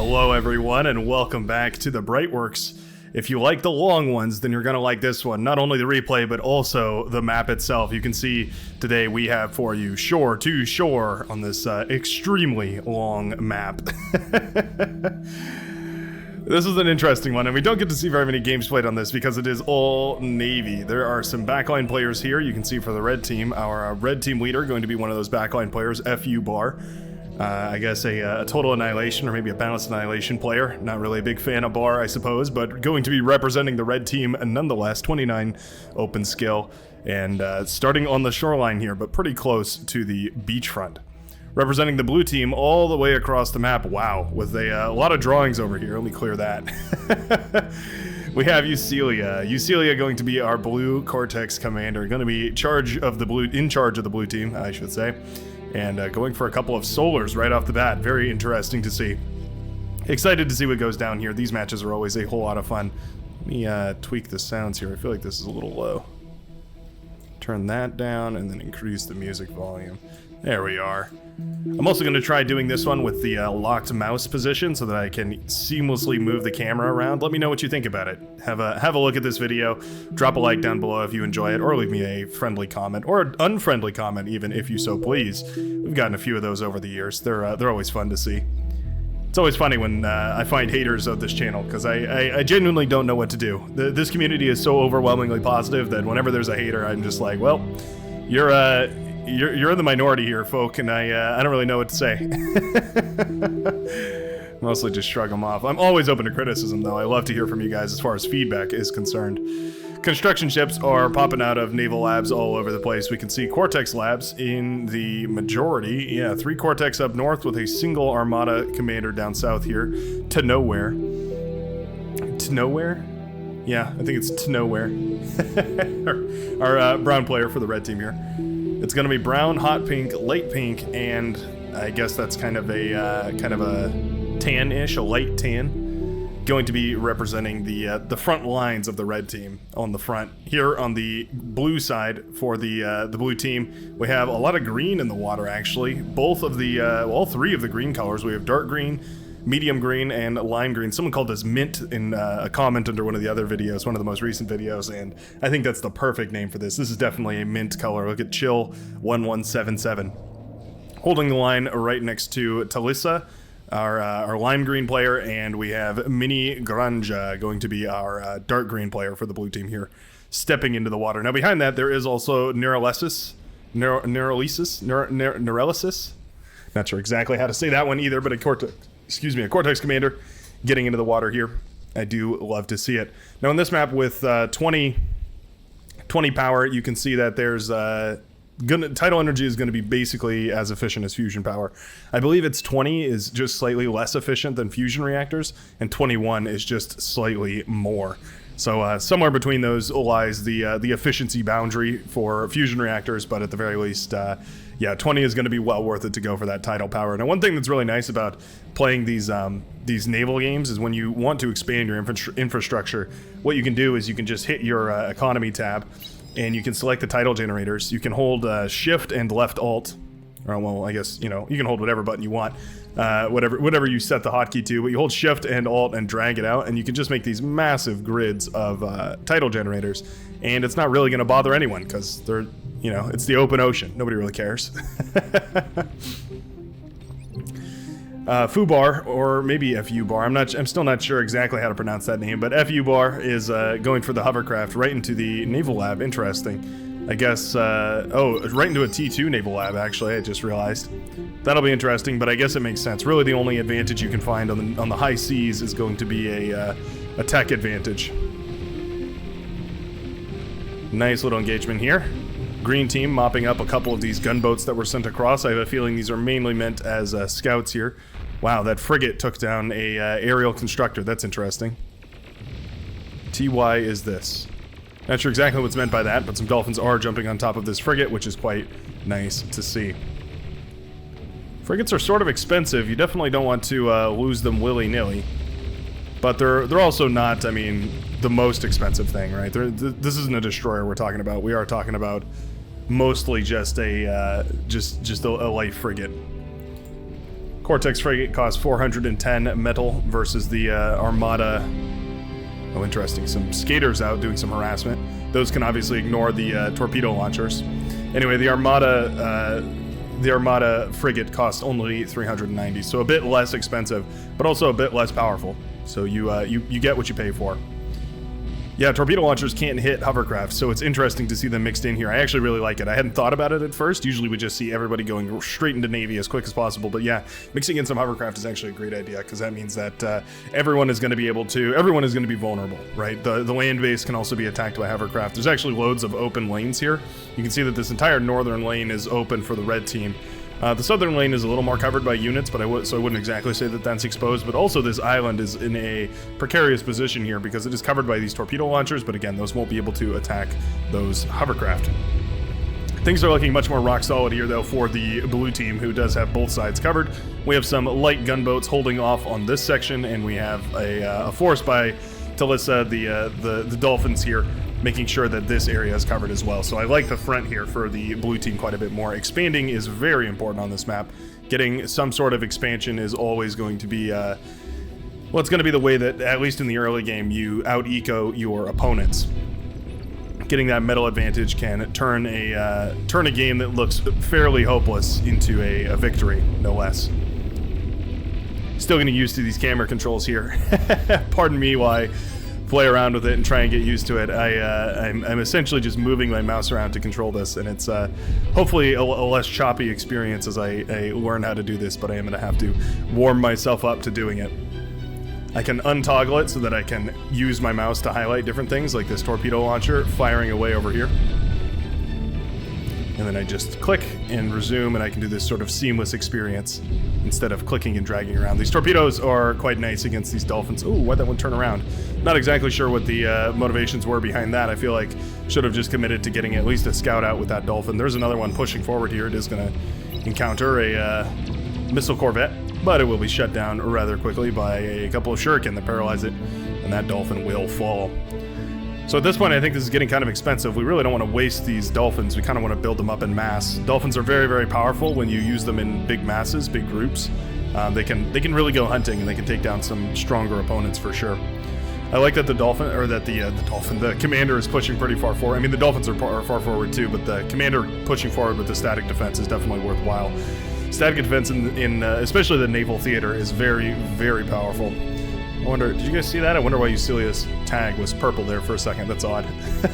Hello everyone and welcome back to the Brightworks. If you like the long ones, then you're going to like this one. Not only the replay, but also the map itself. You can see today we have for you shore to shore on this extremely long map. This is an interesting one, and we don't get to see very many games played on this because it is all Navy. There are some backline players here. You can see for the red team, our red team leader going to be one of those backline players, FU Bar. I guess a total annihilation or maybe a balanced annihilation player. Not really a big fan of Bar, I suppose, but going to be representing the red team nonetheless. 29 open skill and starting on the shoreline here, but pretty close to the beachfront. Representing the blue team all the way across the map. Wow, with a lot of drawings over here. Let me clear that. We have Eucelia. Eucelia going to be our blue Cortex commander. Going to be in charge of the blue team, I should say. And going for a couple of solars right off the bat. Very interesting to see. Excited to see what goes down here. These matches are always a whole lot of fun. Let me tweak the sounds here. I feel like this is a little low. Turn that down and then increase the music volume. There we are. I'm also going to try doing this one with the locked mouse position so that I can seamlessly move the camera around. Let me know what you think about it. Have a look at this video. Drop a like down below if you enjoy it, or leave me a friendly comment, or an unfriendly comment even, if you so please. We've gotten a few of those over the years. They're always fun to see. It's always funny when I find haters of this channel, because I genuinely don't know what to do. This community is so overwhelmingly positive that whenever there's a hater, I'm just like, well, you're in the minority here, folk, and I don't really know what to say. Mostly just shrug them off. I'm always open to criticism, though. I love to hear from you guys as far as feedback is concerned. Construction ships are popping out of naval labs all over the place. We can see Cortex labs in the majority. Yeah, 3 Cortex up north with a single Armada commander down south here. To nowhere. To nowhere? Yeah, I think it's to nowhere. our brown player for the red team here. It's going to be brown, hot pink, light pink, and I guess that's kind of a tan-ish, a light tan. Going to be representing the front lines of the red team on the front. Here on the blue side for the blue team, we have a lot of green in the water, actually. Both of the, all 3 of the green colors. We have dark green, medium green, and lime green. Someone called this mint in a comment under one of the other videos, one of the most recent videos, and I think that's the perfect name for this. This is definitely a mint color. Look at Chill 1177. Holding the line right next to Talissa, our lime green player, and we have Mini Granja going to be our dark green player for the blue team here, stepping into the water. Now behind that there is also Neurolysis. Not sure exactly how to say that one either, but a Cortex commander getting into the water here. I do love to see it. Now in this map with 20 power, you can see that there's tidal energy is going to be basically as efficient as fusion power. I believe it's 20 is just slightly less efficient than fusion reactors, and 21 is just slightly more. So somewhere between those lies the efficiency boundary for fusion reactors, but at the very least, yeah, 20 is going to be well worth it to go for that tidal power. Now, one thing that's really nice about playing these naval games is when you want to expand your infrastructure, what you can do is you can just hit your economy tab, and you can select the tidal generators. You can hold shift and left alt, or well, I guess, you know, you can hold whatever button you want, whatever you set the hotkey to, but you hold shift and alt and drag it out, and you can just make these massive grids of tidal generators, and it's not really going to bother anyone because they're, you know, it's the open ocean. Nobody really cares. Fubar, or maybe FU Bar. I'm still not sure exactly how to pronounce that name, but FU Bar is going for the hovercraft right into the naval lab. Interesting. I guess, oh, right into a T2 naval lab, actually, I just realized. That'll be interesting, but I guess it makes sense. Really, the only advantage you can find on the high seas is going to be a tech advantage. Nice little engagement here. Green team mopping up a couple of these gunboats that were sent across. I have a feeling these are mainly meant as scouts here. Wow, that frigate took down a aerial constructor. That's interesting. TY is this. Not sure exactly what's meant by that, but some dolphins are jumping on top of this frigate, which is quite nice to see. Frigates are sort of expensive. You definitely don't want to lose them willy-nilly. But they're also not, I mean, the most expensive thing, right? This isn't a destroyer we're talking about. We are talking about mostly just a light frigate. Cortex frigate costs 410 metal versus the Armada. Oh, interesting. Some skaters out doing some harassment. Those can obviously ignore the torpedo launchers. Anyway, the Armada frigate costs only 390, so a bit less expensive, but also a bit less powerful. So you get what you pay for. Yeah, torpedo launchers can't hit hovercraft, so it's interesting to see them mixed in here. I actually really like it. I hadn't thought about it at first. Usually we just see everybody going straight into Navy as quick as possible, but yeah, mixing in some hovercraft is actually a great idea, because that means that everyone is going to be vulnerable, right? The land base can also be attacked by hovercraft. There's actually loads of open lanes here. You can see that this entire northern lane is open for the red team. The southern lane is a little more covered by units, but I wouldn't exactly say that that's exposed. But also this island is in a precarious position here because it is covered by these torpedo launchers, but again, those won't be able to attack those hovercraft. Things are looking much more rock solid here, though, for the blue team, who does have both sides covered. We have some light gunboats holding off on this section, and we have a force by Talissa, the Dolphins here, making sure that this area is covered as well. So I like the front here for the blue team quite a bit more. Expanding is very important on this map. Getting some sort of expansion is always going to be, well, it's going to be the way that, at least in the early game, you out-eco your opponents. Getting that metal advantage can turn a game that looks fairly hopeless into a victory, no less. Still getting used to these camera controls here. Pardon me while I play around with it and try and get used to it. I'm essentially just moving my mouse around to control this, and it's hopefully a less choppy experience as I learn how to do this, but I am going to have to warm myself up to doing it. I can untoggle it so that I can use my mouse to highlight different things, like this torpedo launcher firing away over here. And then I just click and resume, and I can do this sort of seamless experience instead of clicking and dragging around. These torpedoes are quite nice against these dolphins. Ooh, why'd that one turn around? Not exactly sure what the motivations were behind that. I feel like should have just committed to getting at least a scout out with that dolphin. There's another one pushing forward here. It is going to encounter a missile corvette, but it will be shut down rather quickly by a couple of shuriken that paralyze it, and that dolphin will fall. So at this point, I think this is getting kind of expensive. We really don't want to waste these dolphins. We kind of want to build them up in mass. Dolphins are very, very powerful when you use them in big masses, big groups. They can really go hunting, and they can take down some stronger opponents for sure. I like that the commander is pushing pretty far forward. I mean, the dolphins are far forward too, but the commander pushing forward with the static defense is definitely worthwhile. Static defense in especially the naval theater is very, very powerful. I wonder, did you guys see that? I wonder why Eucelia's tag was purple there for a second. That's odd.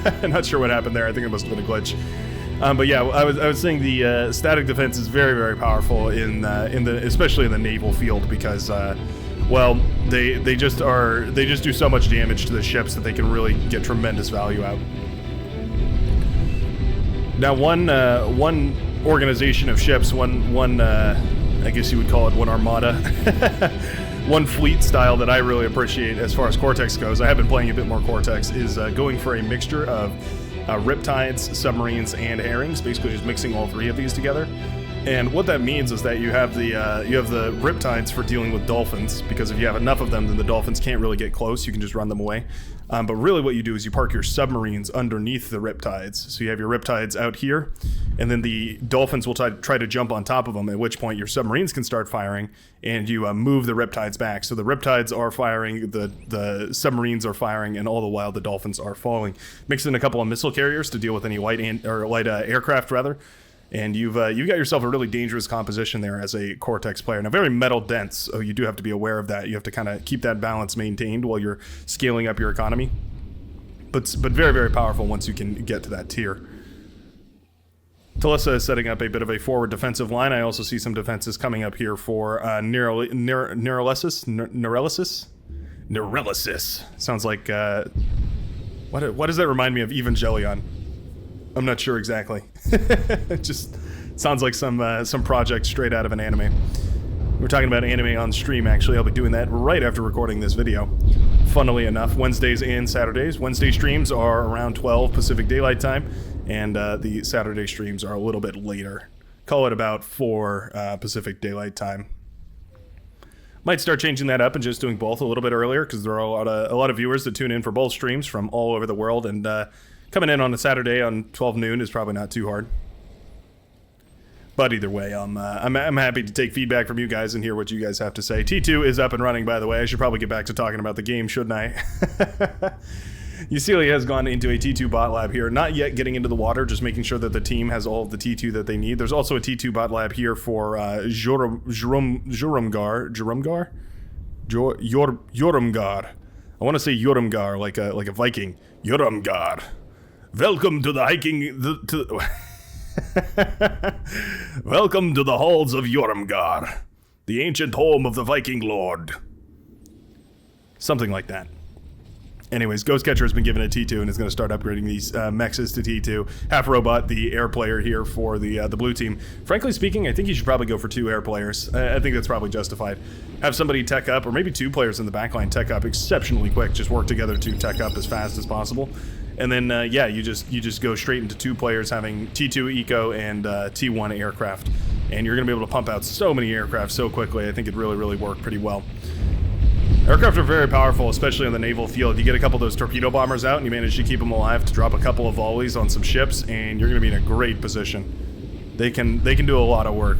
I'm not sure what happened there. I think it must have been a glitch. But yeah, I was saying the static defense is very, very powerful especially in the naval field because, well, they just do so much damage to the ships that they can really get tremendous value out. Now, one organization of ships, one I guess you would call it one armada. One fleet style that I really appreciate as far as Cortex goes, I have been playing a bit more Cortex, is going for a mixture of riptides, submarines, and herrings, basically just mixing all three of these together. And what that means is that you have the riptides for dealing with dolphins, because if you have enough of them, then the dolphins can't really get close, you can just run them away. But really what you do is you park your submarines underneath the riptides. So you have your riptides out here, and then the dolphins will try to jump on top of them, at which point your submarines can start firing, and you move the riptides back. So the riptides are firing, the submarines are firing, and all the while the dolphins are falling. Mix in a couple of missile carriers to deal with any light aircraft rather. And you've got yourself a really dangerous composition there as a Cortex player. Now, very metal dense, so you do have to be aware of that. You have to kind of keep that balance maintained while you're scaling up your economy. But very, very powerful once you can get to that tier. Talissa is setting up a bit of a forward defensive line. I also see some defenses coming up here for Neurolysis. Sounds like, what does that remind me of? Evangelion. I'm not sure exactly. It just sounds like some project straight out of an anime. We're talking about anime on stream, actually. I'll be doing that right after recording this video. Funnily enough, Wednesdays and Saturdays. Wednesday streams are around 12 Pacific Daylight Time, and the Saturday streams are a little bit later. Call it about 4 Pacific Daylight Time. Might start changing that up and just doing both a little bit earlier, because there are a lot of viewers that tune in for both streams from all over the world, and coming in on a Saturday on 12 noon is probably not too hard. But either way, I'm happy to take feedback from you guys and hear what you guys have to say. T2 is up and running, by the way. I should probably get back to talking about the game, shouldn't I? Ucili has gone into a T2 bot lab here, not yet getting into the water, just making sure that the team has all of the T2 that they need. There's also a T2 bot lab here for Jorumgar. I want to say Jorumgar, like a Viking. Jorumgar. Welcome to the hiking. Welcome to the halls of Jorumgar, the ancient home of the Viking Lord. Something like that. Anyways, Ghost Catcher has been given a T2 and is going to start upgrading these mexes to T2. Half Robot, the air player here for the blue team. Frankly speaking, I think you should probably go for 2 air players. I think that's probably justified. Have somebody tech up, or maybe 2 players in the backline tech up exceptionally quick. Just work together to tech up as fast as possible. And then, yeah, you just go straight into 2 players having T2 Eco and T1 aircraft. And you're going to be able to pump out so many aircraft so quickly. I think it really worked pretty well. Aircraft are very powerful, especially on the naval field. You get a couple of those torpedo bombers out and you manage to keep them alive to drop a couple of volleys on some ships, and you're going to be in a great position. They can do a lot of work.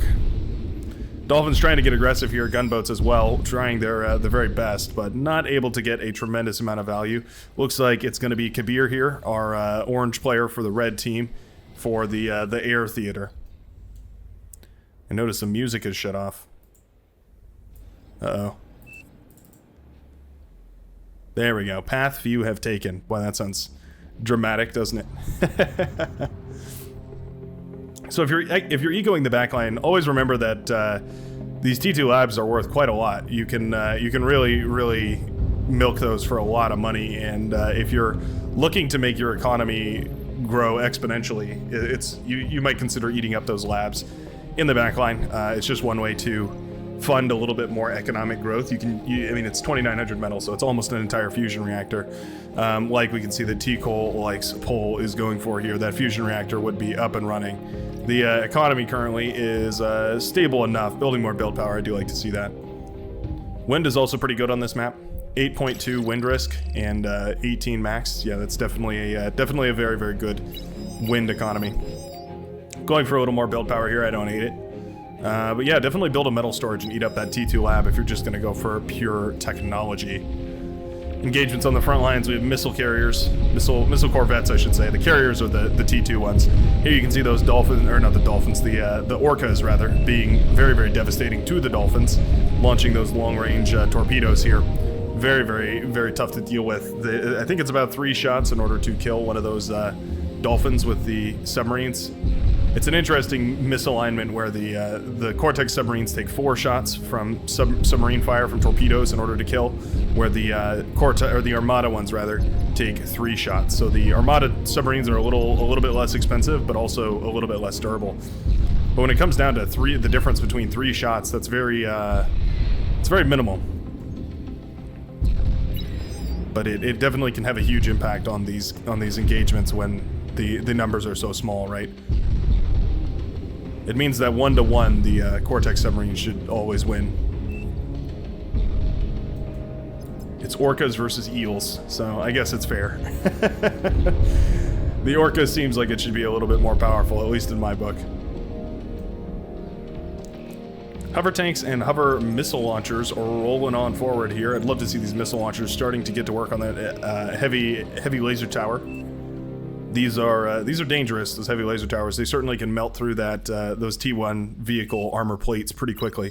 Dolphins trying to get aggressive here, gunboats as well, trying their very best, but not able to get a tremendous amount of value. Looks like it's going to be Kabir here, our orange player for the red team, for the air theater. I notice the music is shut off. Uh-oh. There we go. Path few have taken. Boy, that sounds dramatic, doesn't it? So if you're ecoing the backline, always remember that these T2 labs are worth quite a lot. You can really milk those for a lot of money, and if you're looking to make your economy grow exponentially, you might consider eating up those labs in the backline. It's just one way to fund a little bit more economic growth. I mean, it's 2,900 metal, so it's almost an entire fusion reactor. Like we can see that T-Coal likes Pole is going for here. That fusion reactor would be up and running. The economy currently is stable enough. Building more build power, I do like to see that. Wind is also pretty good on this map. 8.2 wind risk and 18 max. Yeah, that's definitely a very good wind economy. Going for a little more build power here. I don't hate it. But yeah, definitely build a metal storage and eat up that T2 lab if you're just going to go for pure technology. Engagements on the front lines, we have missile carriers, missile corvettes, I should say. The carriers are the T2 ones. Here you can see those dolphins, or not the dolphins, the orcas rather, being very devastating to the dolphins, launching those long-range torpedoes here. Very tough to deal with. I think it's about 3 shots in order to kill one of those dolphins with the submarines. It's an interesting misalignment where the Cortex submarines take 4 shots from submarine fire from torpedoes in order to kill, where the Armada ones rather take 3 shots. So the Armada submarines are a little bit less expensive, but also a little bit less durable. But when it comes down to the difference between 3 shots, that's it's very minimal. But it definitely can have a huge impact on these engagements when the numbers are so small, right? It means that 1-to-1, the Cortex submarine should always win. It's orcas versus eels, so I guess it's fair. The orca seems like it should be a little bit more powerful, at least in my book. Hover tanks and hover missile launchers are rolling on forward here. I'd love to see these missile launchers starting to get to work on that heavy laser tower. These are dangerous, those heavy laser towers. They certainly can melt through those T1 vehicle armor plates pretty quickly.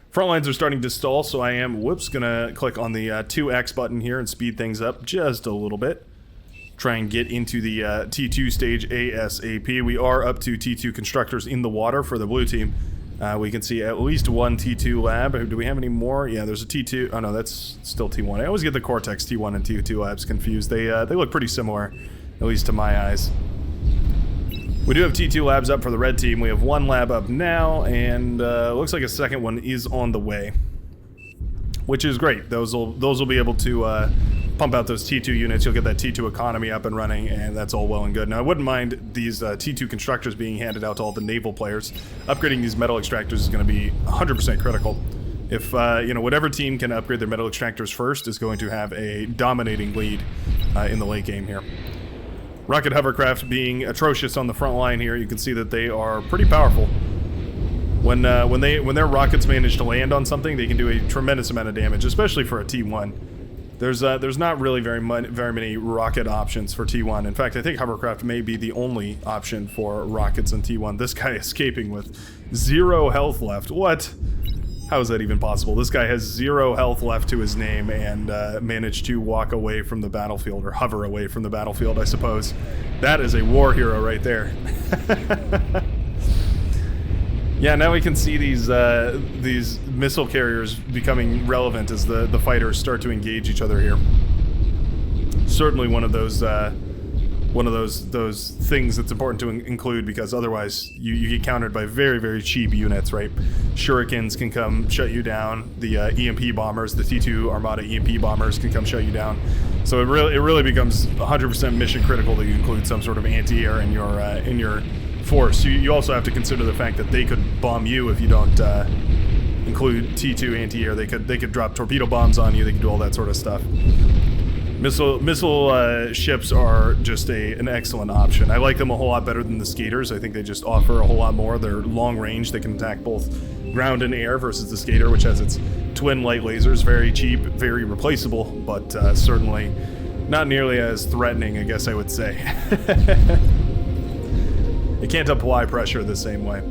Front lines are starting to stall, so I am, gonna click on the 2X button here and speed things up just a little bit. Try and get into the T2 stage ASAP. We are up to T2 constructors in the water for the blue team. We can see at least 1 T2 lab. Do we have any more? Yeah, there's a T2. Oh no, that's still T1. I always get the Cortex T1 and T2 labs confused. They look pretty similar, at least to my eyes. We do have T2 labs up for the red team. We have 1 lab up now, and looks like a second one is on the way, which is great. Those will be able to pump out those T2 units. You'll get that T2 economy up and running, and that's all well and good. Now, I wouldn't mind these T2 constructors being handed out to all the naval players. Upgrading these metal extractors is going to be 100% critical. If whatever team can upgrade their metal extractors first is going to have a dominating lead in the late game here. Rocket hovercraft being atrocious on the front line here. You can see that they are pretty powerful. When their rockets manage to land on something, they can do a tremendous amount of damage, especially for a T1. There's not really very many rocket options for T1. In fact, I think hovercraft may be the only option for rockets in T1. This guy escaping with 0 health left. What? How is that even possible? This guy has 0 health left to his name and managed to walk away from the battlefield, or hover away from the battlefield, I suppose. That is a war hero right there. Yeah, now we can see these missile carriers becoming relevant as the fighters start to engage each other here. Certainly one of those things that's important to include, because otherwise you get countered by very, very cheap units, right? Shurikens can come shut you down. The EMP bombers, the T2 Armada EMP bombers can come shut you down. So it really becomes 100% mission critical that you include some sort of anti-air in your force. You also have to consider the fact that they could bomb you if you don't include T2 anti-air. They could drop torpedo bombs on you. They could do all that sort of stuff. Missile ships are just an excellent option. I like them a whole lot better than the skaters. I think they just offer a whole lot more. They're long range. They can attack both ground and air versus the skater, which has its twin light lasers. Very cheap, very replaceable, but certainly not nearly as threatening, I guess I would say. It can't apply pressure the same way.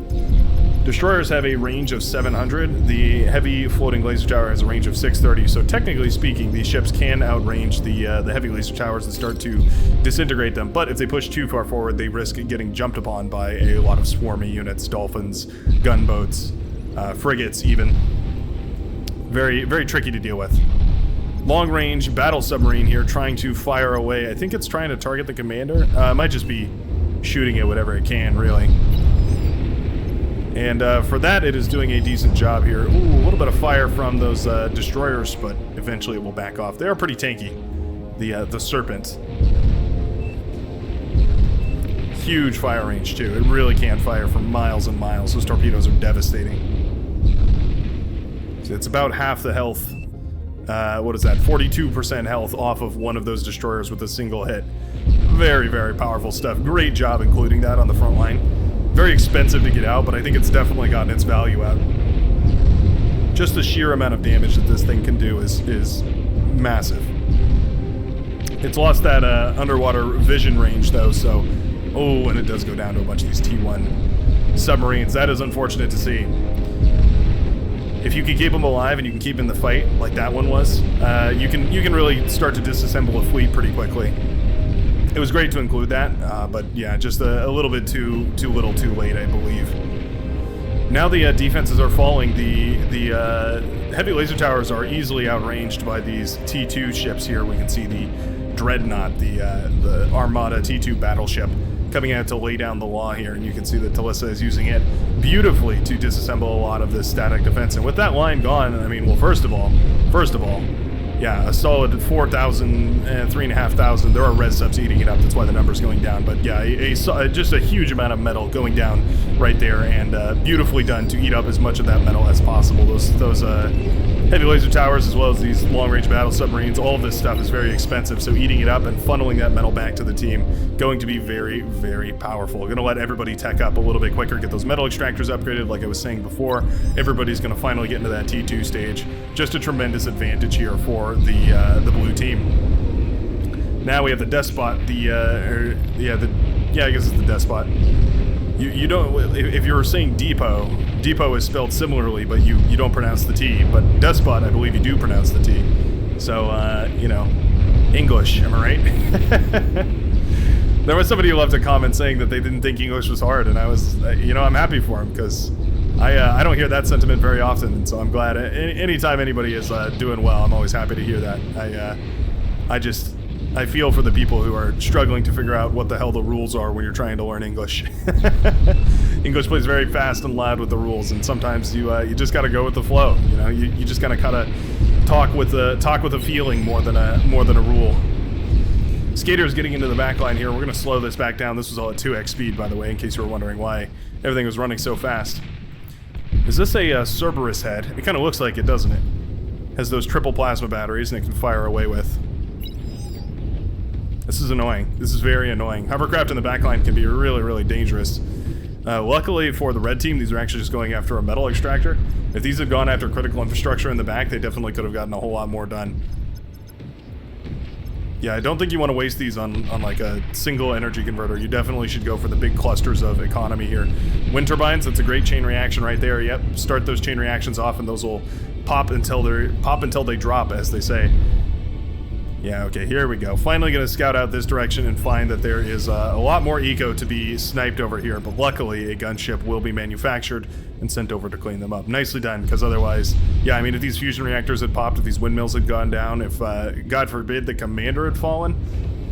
Destroyers have a range of 700. The heavy floating laser tower has a range of 630. So technically speaking, these ships can outrange the heavy laser towers and start to disintegrate them. But if they push too far forward, they risk getting jumped upon by a lot of swarmy units, dolphins, gunboats, frigates even. Very, very tricky to deal with. Long-range battle submarine here, trying to fire away. I think it's trying to target the commander. It might just be shooting at whatever it can, really. And for that, it is doing a decent job here. Ooh, a little bit of fire from those destroyers, but eventually it will back off. They are pretty tanky, the Serpent. Huge fire range, too. It really can fire for miles and miles. Those torpedoes are devastating. So it's about half the health. What is that? 42% health off of one of those destroyers with a single hit. Very, very powerful stuff. Great job including that on the front line. Very expensive to get out, but I think it's definitely gotten its value out. Just the sheer amount of damage that this thing can do is massive. It's lost that underwater vision range, though, so... Oh, and it does go down to a bunch of these T1 submarines. That is unfortunate to see. If you can keep them alive and you can keep in the fight, like that one was, you can really start to disassemble a fleet pretty quickly. It was great to include that, but yeah, just a little bit too little too late, I believe. Now the defenses are falling. The heavy laser towers are easily outranged by these T2 ships here. We can see the Dreadnought, the Armada T2 battleship, coming out to lay down the law here, and you can see that Talissa is using it beautifully to disassemble a lot of this static defense. And with that line gone, I mean, well, first of all, yeah, a solid 4,000, 3,500. There are res subs eating it up. That's why the number's going down. But yeah, just a huge amount of metal going down right there, and beautifully done to eat up as much of that metal as possible. Those heavy laser towers, as well as these long-range battle submarines, all of this stuff is very expensive. So eating it up and funneling that metal back to the team, going to be very, very powerful. Going to let everybody tech up a little bit quicker, get those metal extractors upgraded, like I was saying before. Everybody's going to finally get into that T2 stage. Just a tremendous advantage here for the blue team. Now we have the Despot, I guess it's the Despot. You don't, if you're saying depot is spelled similarly, but you don't pronounce the T, but Despot, I believe you do pronounce the T. So, you know, English, am I right? There was somebody who left a comment saying that they didn't think English was hard, and I was, you know, I'm happy for him, because I don't hear that sentiment very often, and so I'm glad. Anytime anybody is doing well, I'm always happy to hear that. I feel for the people who are struggling to figure out what the hell the rules are when you're trying to learn English. English plays very fast and loud with the rules, and sometimes you just got to go with the flow. You know, you just gotta kind of talk with a feeling more than a rule. Skaters getting into the back line here. We're gonna slow this back down. This was all at 2x speed, by the way, in case you were wondering why everything was running so fast. Is this a Cerberus head? It kind of looks like it, doesn't it? Has those triple plasma batteries, and it can fire away with. This is annoying. This is very annoying. Hovercraft in the backline can be really, really dangerous. Luckily for the red team, these are actually just going after a metal extractor. If these had gone after critical infrastructure in the back, they definitely could have gotten a whole lot more done. Yeah, I don't think you want to waste these on like a single energy converter. You definitely should go for the big clusters of economy here. Wind turbines, that's a great chain reaction right there. Yep, start those chain reactions off and those will pop until they drop, as they say. Yeah, okay, here we go. Finally gonna scout out this direction and find that there is a lot more eco to be sniped over here, but luckily a gunship will be manufactured and sent over to clean them up. Nicely done, because otherwise, yeah, I mean, if these fusion reactors had popped, if these windmills had gone down, if, God forbid, the commander had fallen,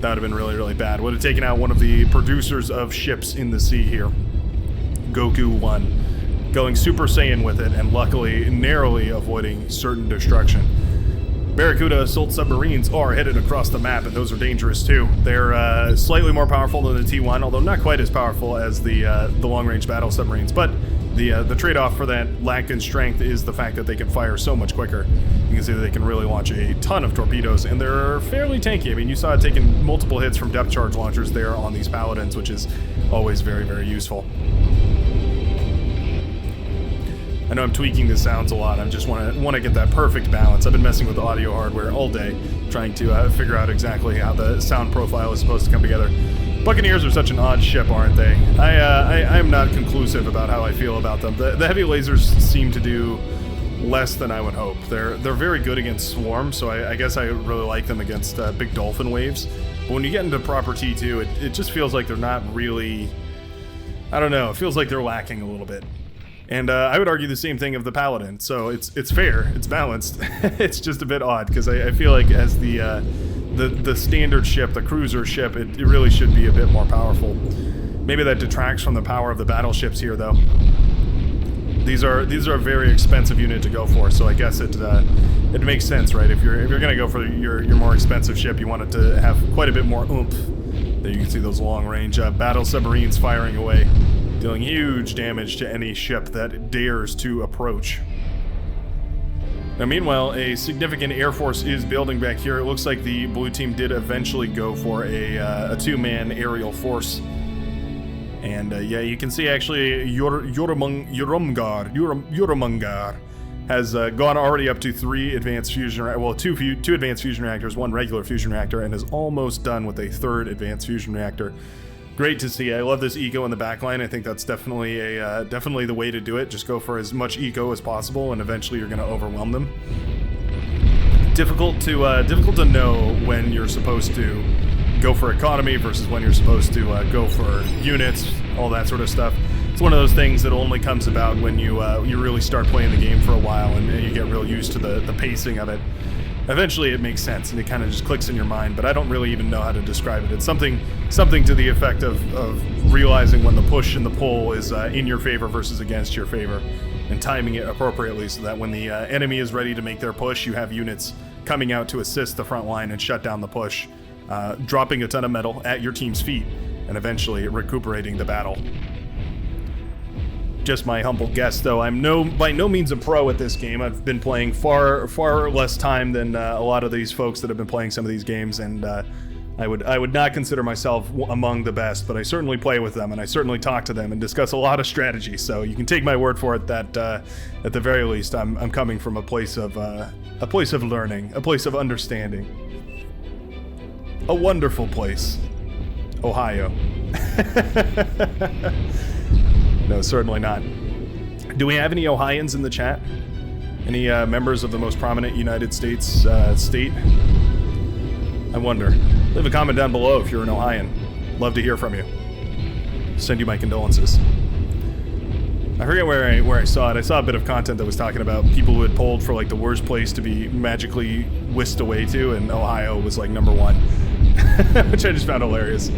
that would have been really, really bad. Would have taken out one of the producers of ships in the sea here. Goku 1. Going Super Saiyan with it, and luckily, narrowly avoiding certain destruction. Barracuda assault submarines are headed across the map, and those are dangerous too. They're slightly more powerful than the T1, although not quite as powerful as the long-range battle submarines. But the trade-off for that lack in strength is the fact that they can fire so much quicker. You can see that they can really launch a ton of torpedoes, and they're fairly tanky. I mean, you saw it taking multiple hits from depth charge launchers there on these paladins, which is always very, very useful. I know I'm tweaking the sounds a lot. I just want to get that perfect balance. I've been messing with the audio hardware all day, trying to figure out exactly how the sound profile is supposed to come together. Buccaneers are such an odd ship, aren't they? I am not conclusive about how I feel about them. The heavy lasers seem to do less than I would hope. They're very good against swarm, so I guess I really like them against big dolphin waves. But when you get into proper T2, it just feels like they're not really... I don't know. It feels like they're lacking a little bit. And I would argue the same thing of the Paladin, so it's fair, it's balanced. It's just a bit odd, because I feel like as the standard ship, the cruiser ship, it really should be a bit more powerful. Maybe that detracts from the power of the battleships here, though. These are a very expensive unit to go for, so I guess it makes sense, right? If you're gonna go for your more expensive ship, you want it to have quite a bit more oomph. There you can see those long-range battle submarines firing away, dealing huge damage to any ship that dares to approach. Now, meanwhile, a significant air force is building back here. It looks like the blue team did eventually go for a two-man aerial force. And yeah, you can see actually Yorumungar has gone already up to 3 advanced fusion reactors, well, two advanced fusion reactors, 1 regular fusion reactor, and is almost done with a 3rd advanced fusion reactor. Great to see. I love this eco in the backline. I think that's definitely definitely the way to do it. Just go for as much eco as possible, and eventually you're going to overwhelm them. Difficult to know when you're supposed to go for economy versus when you're supposed to go for units, all that sort of stuff. It's one of those things that only comes about when you really start playing the game for a while and you get real used to the pacing of it. Eventually it makes sense and it kind of just clicks in your mind, but I don't really even know how to describe it. It's something to the effect of realizing when the push and the pull is in your favor versus against your favor, and timing it appropriately so that when the enemy is ready to make their push, you have units coming out to assist the front line and shut down the push, dropping a ton of metal at your team's feet, and eventually recuperating the battle. Just my humble guess, though. I'm by no means a pro at this game. I've been playing far less time than a lot of these folks that have been playing some of these games, and I would not consider myself among the best, but I certainly play with them, and I certainly talk to them and discuss a lot of strategy. So you can take my word for it that at the very least, I'm coming from a place of learning, a place of understanding, a wonderful place, Ohio. No, certainly not. Do we have any Ohioans in the chat? Any members of the most prominent United States state? I wonder. Leave a comment down below if you're an Ohioan. Love to hear from you. Send you my condolences. I forget where I saw it. I saw a bit of content that was talking about people who had polled for like the worst place to be magically whisked away to, and Ohio was like #1, which I just found hilarious.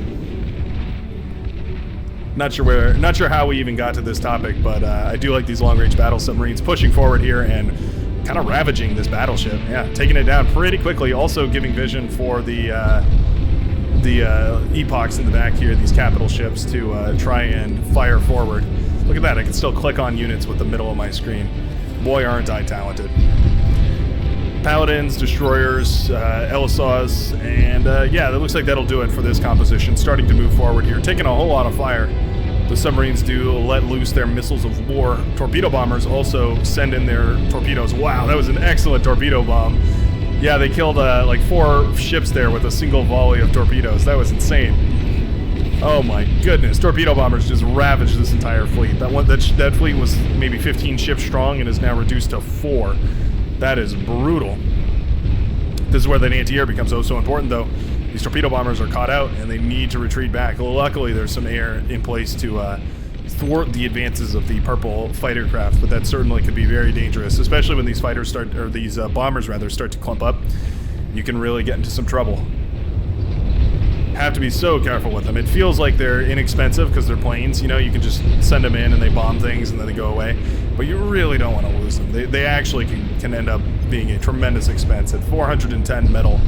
Not sure how we even got to this topic, but I do like these long-range battle submarines pushing forward here and kind of ravaging this battleship. Yeah, taking it down pretty quickly. Also giving vision for the epochs in the back here, these capital ships, to try and fire forward. Look at that! I can still click on units with the middle of my screen. Boy, aren't I talented! Paladins, destroyers, LSAWs, and yeah, that looks like that'll do it for this composition. Starting to move forward here, taking a whole lot of fire. The submarines do let loose their missiles of war. Torpedo bombers also send in their torpedoes. Wow, that was an excellent torpedo bomb. Yeah, they killed like 4 ships there with a single volley of torpedoes. That was insane. Oh my goodness, torpedo bombers just ravaged this entire fleet. That fleet was maybe 15 ships strong and is now reduced to 4. That is brutal. This is where the anti-air becomes oh so important, though. These torpedo bombers are caught out, and they need to retreat back. Luckily, there's some air in place to thwart the advances of the purple fighter craft, but that certainly could be very dangerous, especially when these fighters start, or these bombers rather, start to clump up. You can really get into some trouble. Have to be so careful with them. It feels like they're inexpensive because they're planes. You know, you can just send them in and they bomb things and then they go away. But you really don't want to lose them. They actually can end up being a tremendous expense. At 410 metal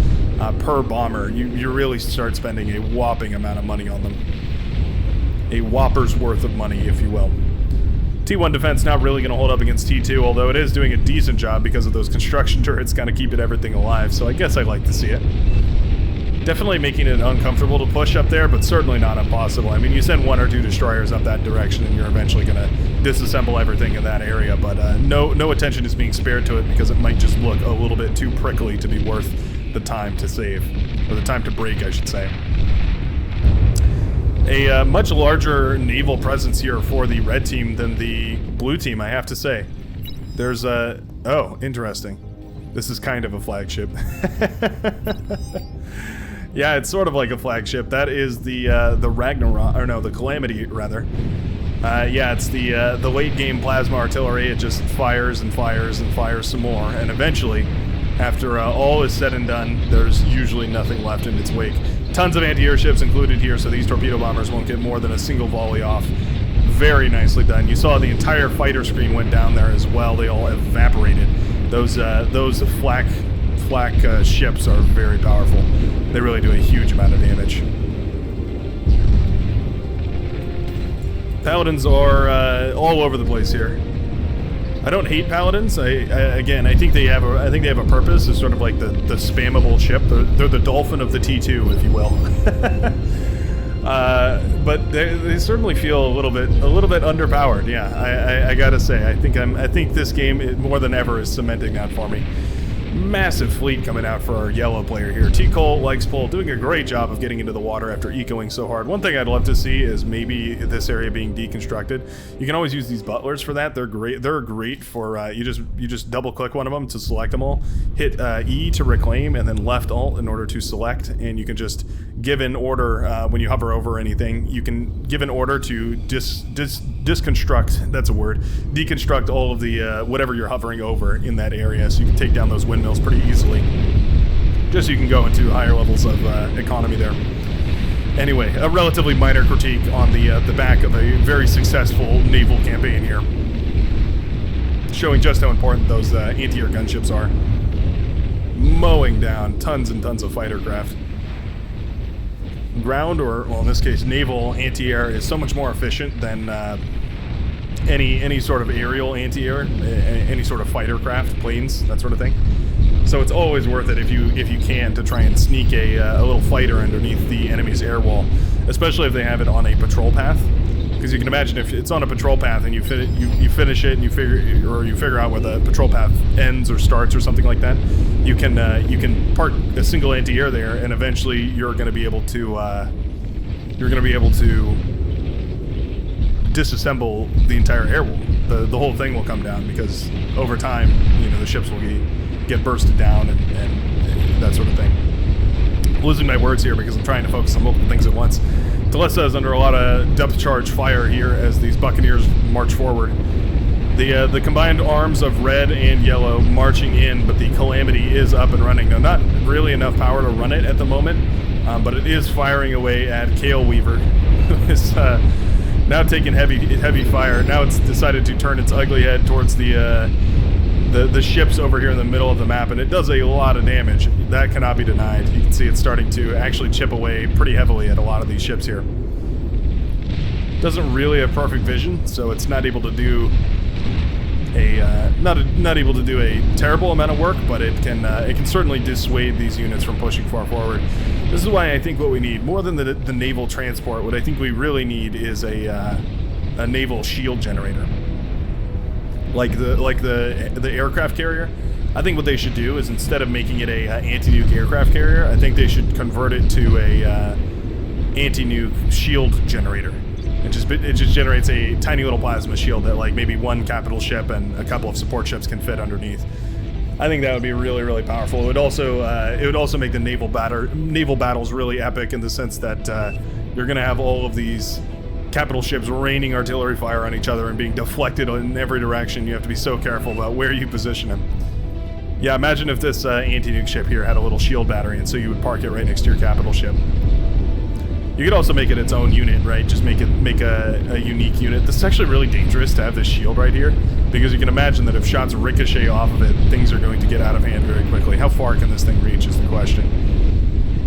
per bomber, you really start spending a whopping amount of money on them. A whopper's worth of money, if you will. T1 defense not really going to hold up against T2, although it is doing a decent job because of those construction turrets kind of keeping everything alive, so I guess I like to see it. Definitely making it uncomfortable to push up there, but certainly not impossible. I mean, you send 1 or 2 destroyers up that direction and you're eventually going to disassemble everything in that area, but no attention is being spared to it because it might just look a little bit too prickly to be worth the time to save, or the time to break, I should say. A much larger naval presence here for the red team than the blue team, I have to say. There's a... oh, interesting. This is kind of a flagship. Yeah, it's sort of like a flagship. That is the Ragnarok, or no, the Calamity, rather. Yeah, it's the late game plasma artillery. It just fires and fires and fires some more, and eventually, after all is said and done, there's usually nothing left in its wake. Tons of anti-air ships included here, so these torpedo bombers won't get more than a single volley off. Very nicely done. You saw the entire fighter screen went down there as well. They all evaporated. Those flak ships are very powerful. They really do a huge amount of damage. Paladins are all over the place here. I don't hate paladins. Again, I think they have a purpose. It's sort of like the spammable ship. They're the dolphin of the T2, if you will. But they certainly feel a little bit underpowered. Yeah, I gotta say, I think this game more than ever is cementing that for me. Massive fleet coming out for our yellow player here. T-Cole, Legs-Pole, doing a great job of getting into the water after ecoing so hard. One thing I'd love to see is maybe this area being deconstructed. You can always use these butlers for that. They're great. They're great for you just double click one of them to select them all. Hit E to reclaim and then left alt in order to select, and you can just give an order when you hover over anything. You can give an order to disconstruct. That's a word. Deconstruct all of the whatever you're hovering over in that area, so you can take down those windmills pretty easily. Just so you can go into higher levels of economy there. Anyway, a relatively minor critique on the back of a very successful naval campaign here, showing just how important those anti-air gunships are. Mowing down tons and tons of fighter craft. Ground, or well, in this case, naval anti-air is so much more efficient than any sort of aerial anti-air, any sort of fighter craft, planes, that sort of thing. So it's always worth it if you can to try and sneak a little fighter underneath the enemy's air wall, especially if they have it on a patrol path. Because you can imagine if it's on a patrol path and you finish it and you figure out where the patrol path ends or starts or something like that, you can park a single anti-air there, and eventually you're going to be able to disassemble the entire air wall. The whole thing will come down because over time, the ships will get bursted down and that sort of thing. I'm losing my words here because I'm trying to focus on multiple things at once. Talissa is under a lot of depth charge fire here as these Buccaneers march forward. The combined arms of red and yellow marching in, but the Calamity is up and running. Now, not really enough power to run it at the moment, but it is firing away at Kale Weaver. It's now taking heavy fire. Now it's decided to turn its ugly head towards the ships over here in the middle of the map, and it does a lot of damage. That cannot be denied. You can see it's starting to actually chip away pretty heavily at a lot of these ships here. Doesn't really have perfect vision, so it's not able to do not able to do a terrible amount of work, but it can certainly dissuade these units from pushing far forward. This is why I think what we need, more than the naval transport, what I think we really need is a naval shield generator, like the aircraft carrier. I think what they should do is, instead of making it a anti-nuke aircraft carrier, I think they should convert it to a anti-nuke shield generator. It just generates a tiny little plasma shield that, like, maybe one capital ship and a couple of support ships can fit underneath. I think that would be really, really powerful. It would also make the naval battles really epic, in the sense that you're going to have all of these capital ships raining artillery fire on each other and being deflected in every direction. You have to be so careful about where you position them. Yeah, imagine if this anti-nuke ship here had a little shield battery, and so you would park it right next to your capital ship. You could also make it its own unit, right? Just make a unique unit. This is actually really dangerous to have this shield right here, because you can imagine that if shots ricochet off of it, things are going to get out of hand very quickly. How far can this thing reach is the question.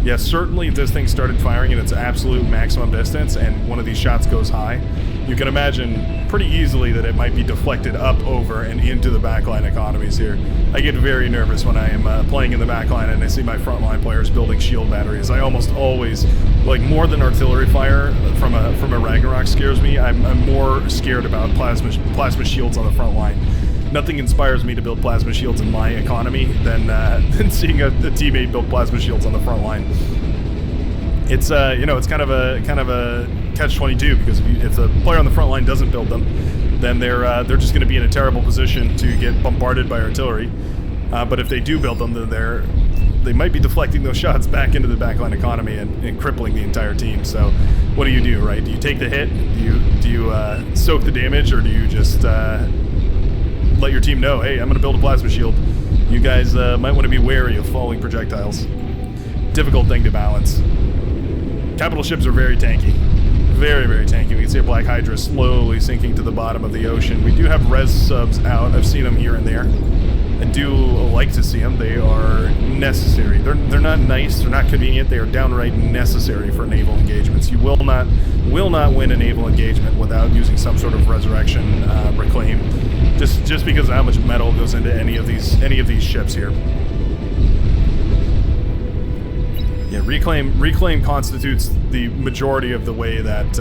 Yeah, certainly if this thing started firing at its absolute maximum distance and one of these shots goes high, you can imagine pretty easily that it might be deflected up, over, and into the backline economies here. I get very nervous when I am playing in the backline and I see my frontline players building shield batteries. I almost always, like, more than artillery fire from a Ragnarok scares me, I'm more scared about plasma shields on the front line. Nothing inspires me to build plasma shields in my economy than seeing a teammate build plasma shields on the front line. It's it's kind of a catch-22, because if the player on the front line doesn't build them, then they're just going to be in a terrible position to get bombarded by artillery. But if they do build them, then they might be deflecting those shots back into the backline economy and crippling the entire team. So what do, right? Do you take the hit? Do you soak the damage, or do you just let your team know, hey, I'm going to build a plasma shield. You guys might want to be wary of falling projectiles. Difficult thing to balance. Capital ships are very tanky. Very, very tanky. We can see a Black Hydra slowly sinking to the bottom of the ocean. We do have res subs out. I've seen them here and there. I do like to see them. They are necessary. They're not nice. They're not convenient. They are downright necessary for naval engagements. You will not win a naval engagement without using some sort of resurrection reclaim. Just because of how much metal goes into any of these ships here. Yeah, reclaim constitutes the majority of the way that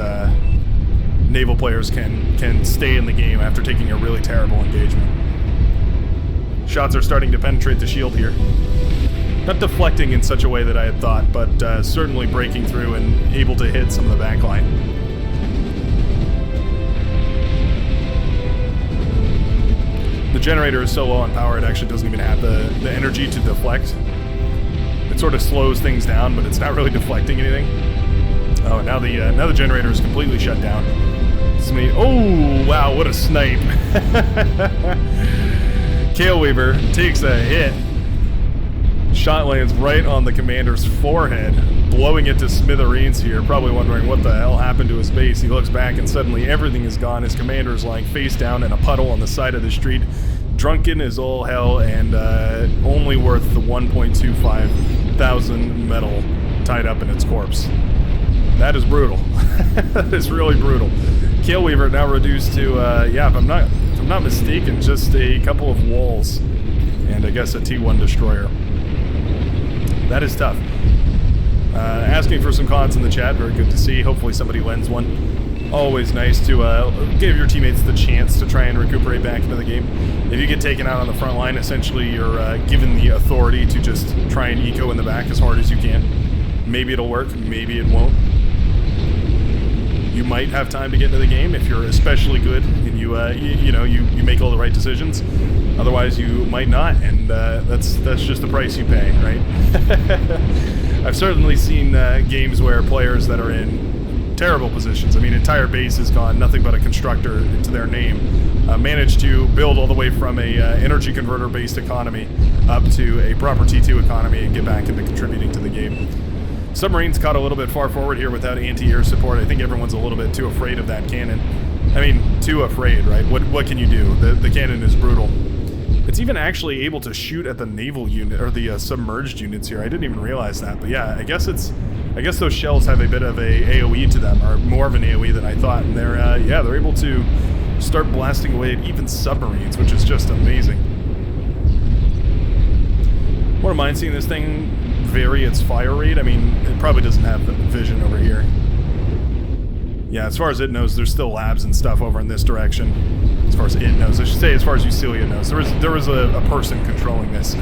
naval players can stay in the game after taking a really terrible engagement. Shots are starting to penetrate the shield here. Not deflecting in such a way that I had thought, but certainly breaking through and able to hit some of the backline. The generator is so low on power, it actually doesn't even have the energy to deflect. It sort of slows things down, but it's not really deflecting anything. Oh, now the generator is completely shut down. It's me. Oh, wow, what a snipe. Kaleweaver takes a hit. Shot lands right on the commander's forehead, blowing it to smithereens here, probably wondering what the hell happened to his base. He looks back and suddenly everything is gone. His commander is lying face down in a puddle on the side of the street, drunken as all hell, and only worth the 1.25 thousand metal tied up in its corpse. That is brutal. That is really brutal. Kaleweaver now reduced to, yeah, if I'm not mistaken, just a couple of walls and I guess a T1 destroyer. That is tough. Asking for some cons in the chat, very good to see. Hopefully somebody lends one. Always nice to give your teammates the chance to try and recuperate back into the game. If you get taken out on the front line, essentially you're given the authority to just try and eco in the back as hard as you can. Maybe it'll work, maybe it won't. You might have time to get into the game if you're especially good and you make all the right decisions. Otherwise, you might not, and that's just the price you pay, right? I've certainly seen games where players that are in terrible positions, I mean, entire base is gone, nothing but a constructor to their name, managed to build all the way from a energy converter-based economy up to a proper T2 economy and get back into contributing to the game. Submarines caught a little bit far forward here without anti-air support. I think everyone's a little bit too afraid of that cannon. I mean, too afraid, right? What can you do? The cannon is brutal. It's even actually able to shoot at the naval unit, or the submerged units here. I didn't even realize that, but yeah, I guess those shells have a bit of a AoE to them, or more of an AoE than I thought, and they're able to start blasting away at even submarines, which is just amazing. Wouldn't mind seeing this thing vary its fire rate. I mean, it probably doesn't have vision over here. Yeah, as far as it knows, there's still labs and stuff over in this direction. As far as it knows. I should say as far as Ucilia knows. There was a person controlling this.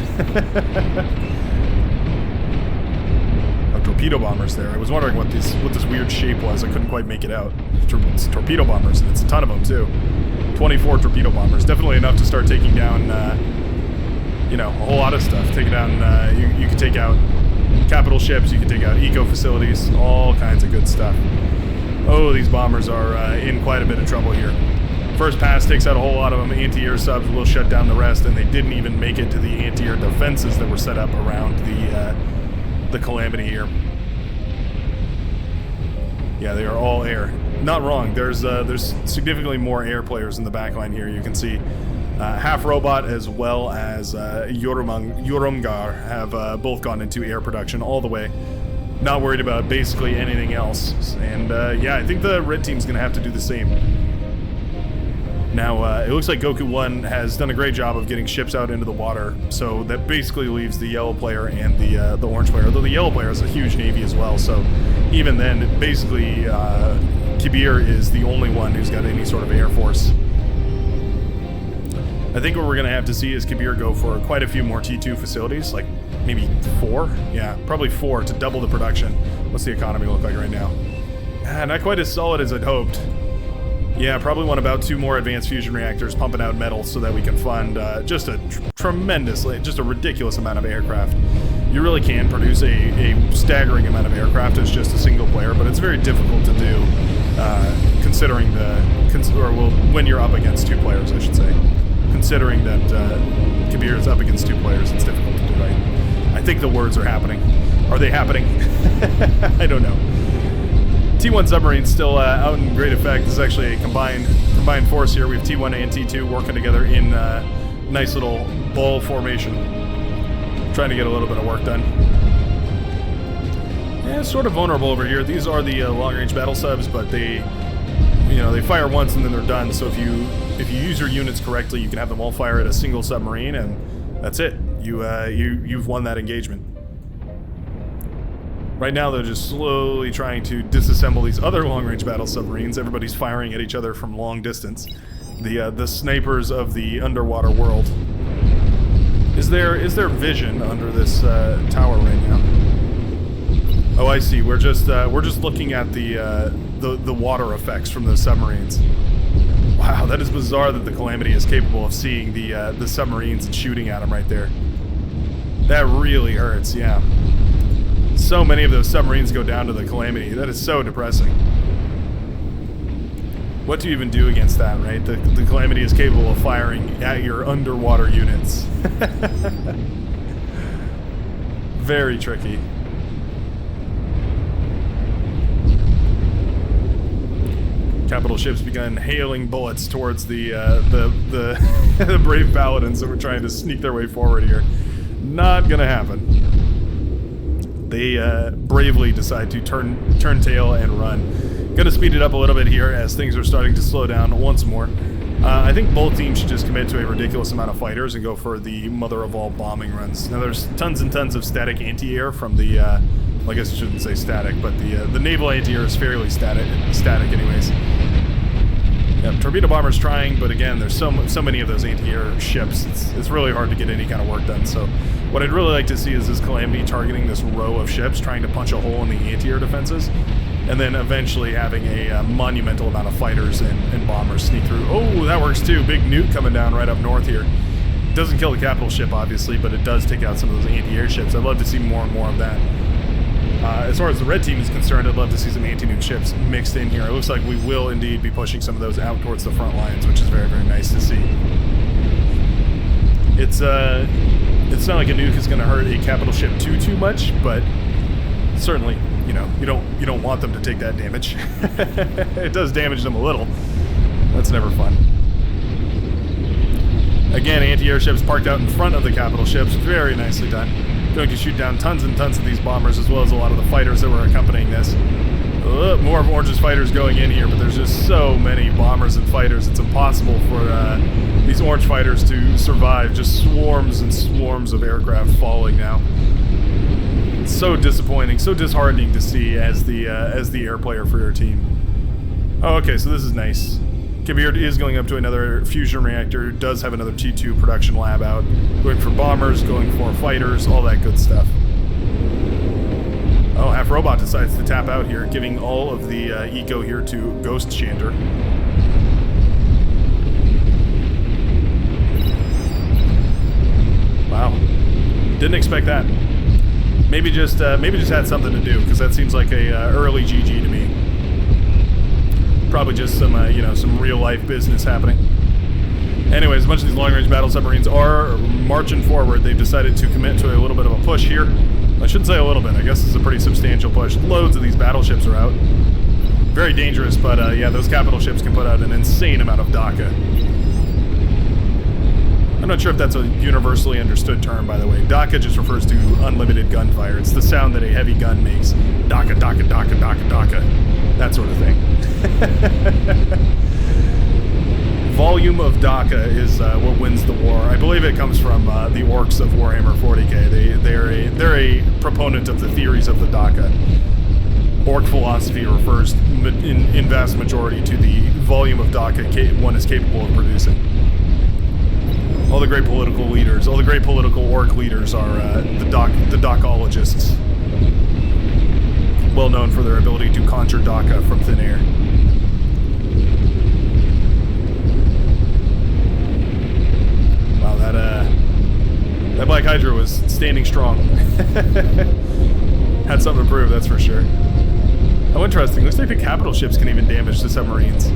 Oh, torpedo bombers there. I was wondering what this weird shape was. I couldn't quite make it out. It's torpedo bombers, and it's a ton of them, too. 24 torpedo bombers. Definitely enough to start taking down, you know, a whole lot of stuff. Taking down, you can take out capital ships, you can take out eco facilities, all kinds of good stuff. Oh, these bombers are in quite a bit of trouble here. First pass takes out a whole lot of them. Anti-air subs will shut down the rest, and they didn't even make it to the anti-air defenses that were set up around the Calamity here. Yeah, they are all air. Not wrong. There's significantly more air players in the backline here. You can see Half Robot as well as Yorumgar have both gone into air production all the way. Not worried about basically anything else. And yeah, I think the red team's going to have to do the same. Now, it looks like Goku 1 has done a great job of getting ships out into the water, so that basically leaves the yellow player and the orange player, although the yellow player has a huge navy as well, so even then, basically, Kibir is the only one who's got any sort of air force. I think what we're going to have to see is Kibir go for quite a few more T2 facilities, like maybe 4? Yeah, probably 4 to double the production. What's the economy look like right now? Not quite as solid as I'd hoped. Yeah, probably want about 2 more advanced fusion reactors pumping out metal so that we can fund just a just a ridiculous amount of aircraft. You really can produce a staggering amount of aircraft as just a single player, but it's very difficult to do considering when you're up against 2 players, I should say. Considering that Kabir is up against 2 players, it's difficult to do, right? I think the words are happening. Are they happening? I don't know. T1 submarines still out in great effect. This is actually a combined force here. We have T1 and T2 working together in nice little ball formation. Trying to get a little bit of work done. Yeah, it's sort of vulnerable over here. These are the long-range battle subs, but they fire once and then they're done. So if you use your units correctly, you can have them all fire at a single submarine, and that's it. You've won that engagement. Right now, they're just slowly trying to disassemble these other long-range battle submarines. Everybody's firing at each other from long distance. The snipers of the underwater world. Is there vision under this tower right now? Oh, I see. We're just looking at the water effects from those submarines. Wow, that is bizarre that the Calamity is capable of seeing the submarines and shooting at them right there. That really hurts. Yeah. So many of those submarines go down to the Calamity. That is so depressing. What do you even do against that, right? The Calamity is capable of firing at your underwater units. Very tricky. Capital ships begun hailing bullets towards the the brave paladins that were trying to sneak their way forward here. Not gonna happen. They bravely decide to turn tail and run. Gonna speed it up a little bit here as things are starting to slow down once more. I think both teams should just commit to a ridiculous amount of fighters and go for the mother of all bombing runs. Now there's tons and tons of static anti-air from the, well, I guess I shouldn't say static, but the naval anti-air is fairly static anyways. Yeah, torpedo bombers trying, but again, there's so many of those anti-air ships. It's really hard to get any kind of work done. So what I'd really like to see is this Calamity targeting this row of ships, trying to punch a hole in the anti-air defenses, and then eventually having a monumental amount of fighters and bombers sneak through. Oh, that works too. Big nuke coming down right up north here. Doesn't kill the capital ship, obviously, but it does take out some of those anti-air ships. I'd love to see more and more of that. As far as the red team is concerned, I'd love to see some anti-nuke ships mixed in here. It looks like we will indeed be pushing some of those out towards the front lines, which is very, very nice to see. It's not like a nuke is going to hurt a capital ship too much, but certainly, you know, you don't want them to take that damage. It does damage them a little. That's never fun. Again, anti-air ships parked out in front of the capital ships. Very nicely done. Going to shoot down tons and tons of these bombers, as well as a lot of the fighters that were accompanying this. More of Orange's fighters going in here, but there's just so many bombers and fighters. It's impossible for these Orange fighters to survive. Just swarms and swarms of aircraft falling now. It's so disappointing, so disheartening to see as the air player for your team. Oh, okay, so this is nice. Kabir is going up to another fusion reactor, does have another T2 production lab out, going for bombers, going for fighters, all that good stuff. Oh, Half Robot decides to tap out here, giving all of the eco here to Ghost Chanter. Wow, didn't expect that. Maybe just had something to do, because that seems like a early GG to me. Probably just some you know, some real life business happening. Anyways, a bunch of these long range battle submarines are marching forward. They've decided to commit to a little bit of a push here. I shouldn't say a little bit, I guess it's a pretty substantial push. Loads of these battleships are out. Very dangerous, but yeah, those capital ships can put out an insane amount of DACA. I'm not sure if that's a universally understood term, by the way. DACA just refers to unlimited gunfire. It's the sound that a heavy gun makes. DACA, DACA, DACA, DACA, DACA. That sort of thing. Volume of DACA is what wins the war. I believe it comes from the orcs of Warhammer 40k. They're a proponent of the theories of the DACA. Orc philosophy refers in vast majority to the volume of DACA one is capable of producing. All the great political leaders, all the great political orc leaders are the Docologists. Well known for their ability to conjure DACA from thin air. Wow, that Black Hydra was standing strong. Had something to prove, that's for sure. Oh, interesting. Looks like the capital ships can even damage the submarines.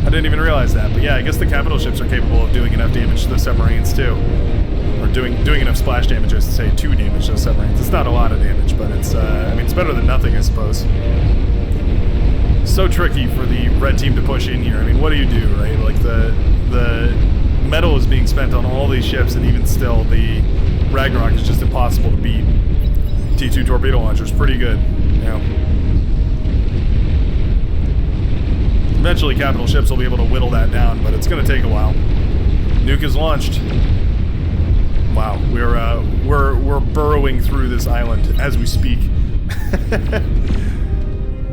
I didn't even realize that, but yeah, I guess the capital ships are capable of doing enough damage to the submarines too. Or doing enough splash damage, as to say, to damage those submarines. It's not a lot of damage, but it's, I mean, it's better than nothing, I suppose. So tricky for the red team to push in here. I mean, what do you do, right? Like, the metal is being spent on all these ships, and even still, the Ragnarok is just impossible to beat. T2 torpedo launcher is pretty good, you know. Eventually, capital ships will be able to whittle that down, but it's going to take a while. Nuke is launched. Wow, we're burrowing through this island as we speak.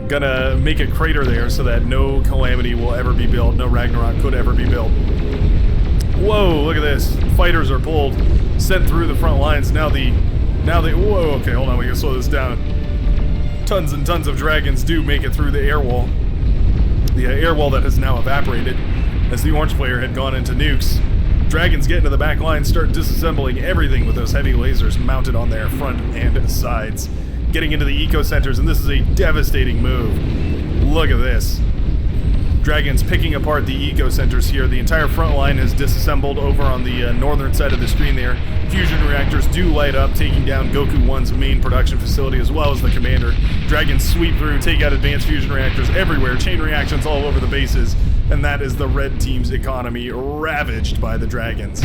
Gonna make a crater there so that no calamity will ever be built, no Ragnarok could ever be built. Whoa, look at this. Fighters are pulled, sent through the front lines. Now they, whoa, okay, hold on, we can slow this down. Tons and tons of dragons do make it through the air wall. The air wall that has now evaporated as the orange player had gone into nukes. Dragons get into the back line, start disassembling everything with those heavy lasers mounted on their front and sides. Getting into the eco centers, and this is a devastating move. Look at this. Dragons picking apart the eco centers here. The entire front line is disassembled over on the northern side of the screen there. Fusion reactors do light up, taking down Goku 1's main production facility as well as the commander. Dragons sweep through, take out advanced fusion reactors everywhere, chain reactions all over the bases, and that is the red team's economy ravaged by the dragons.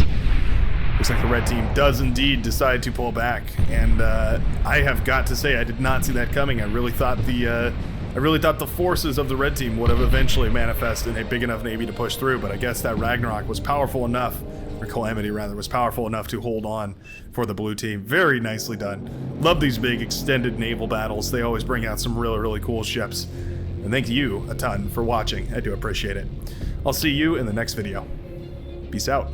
Looks like the red team does indeed decide to pull back, and I have got to say I did not see that coming. I really thought the forces of the red team would have eventually manifested a big enough navy to push through, but I guess that Ragnarok was powerful enough, or Calamity rather, was powerful enough to hold on for the blue team. Very nicely done. Love these big extended naval battles. They always bring out some really, really cool ships. And thank you a ton for watching. I do appreciate it. I'll see you in the next video. Peace out.